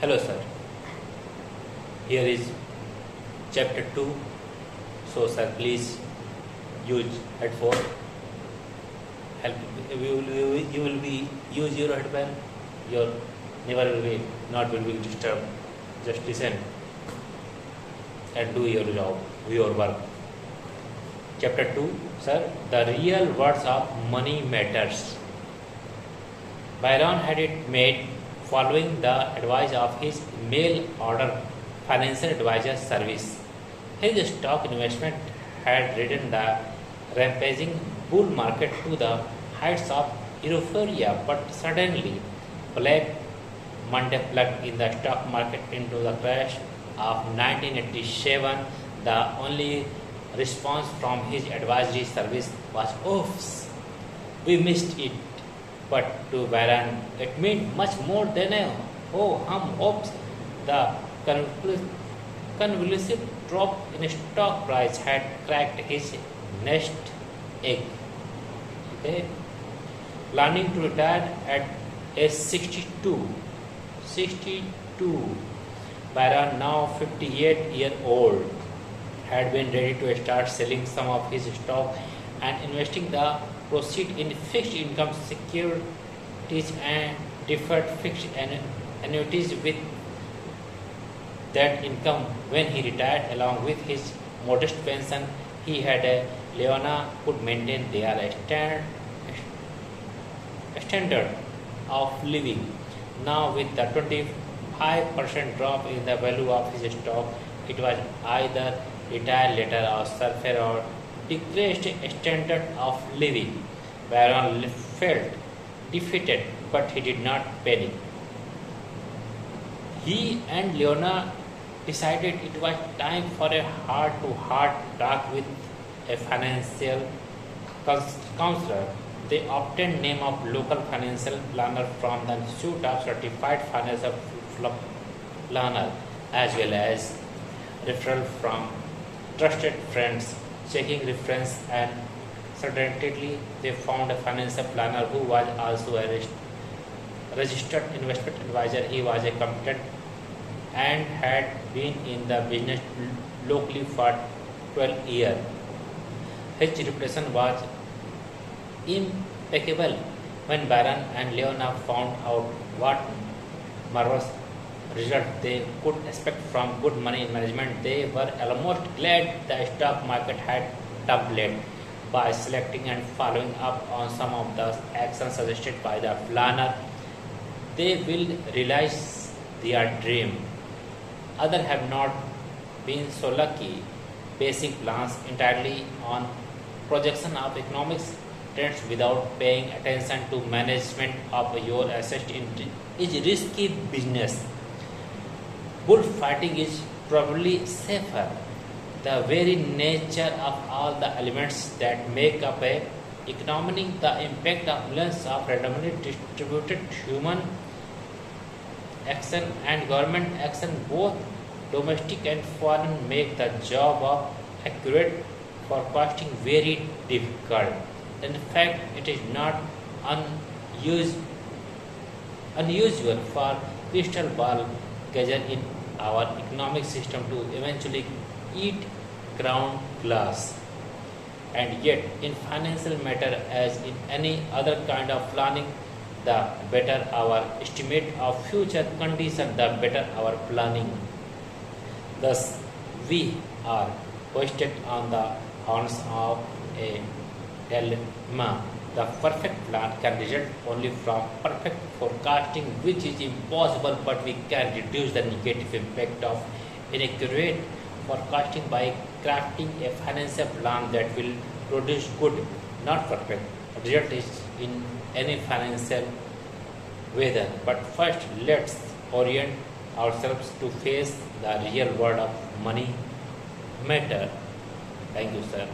Hello sir, here is chapter 2. So sir, please use headphone. You will be use your headphone. Your never will be not will be disturbed. Just listen and do your job, your work. Chapter 2, sir, the real words of money matters. Byron had it made following the advice of his mail order financial advisor service. His stock investment had ridden the rampaging bull market to the heights of euphoria, but suddenly Black Monday plugged in the stock market into the crash of 1987. The only response from his advisory service was, "Oops, we missed it." But to Byron, it meant much more than a oops. The convulsive drop in stock price had cracked his nest egg. Okay. Planning to retire at age 62, Byron, now 58-year-old, had been ready to start selling some of his stock and investing the proceeds in fixed income securities and deferred fixed annuities. With that income, when he retired, along with his modest pension, he had Leona could maintain their standard of living. Now, with the 25% drop in the value of his stock, it was either retire later or suffer or decreased standard of living. Byron felt defeated, but he did not panic. He and Leona decided it was time for a heart-to-heart talk with a financial counselor. They obtained name of local financial planner from the Institute of Certified Financial Planner, as well as referral from trusted friends. Checking reference and certainly they found a financial planner who was also a registered investment advisor. He was a competent and had been in the business locally for 12 years. His reputation was impeccable. When Byron and Leona found out what marvelous result they could expect from good money management, they were almost glad the stock market had tumbled. By selecting and following up on some of the actions suggested by the planner, they will realize their dream. Others have not been so lucky. Basing plans entirely on projection of economics trends without paying attention to management of your assets is risky business. Bullfighting is probably safer. The very nature of all the elements that make up a economy, the impact of millions of randomly distributed human action and government action, both domestic and foreign, make the job of accurate forecasting very difficult. In fact, it is not unusual for crystal ball gazer in our economic system to eventually eat ground glass. And yet, in financial matter, as in any other kind of planning, the better our estimate of future condition, the better our planning. Thus, we are hoisted on the horns of a dilemma. The perfect plan can result only from perfect forecasting, which is impossible, but we can reduce the negative impact of inaccurate forecasting by crafting a financial plan that will produce good, not perfect, result in any financial weather. But first, let's orient ourselves to face the real world of money matter. Thank you, sir.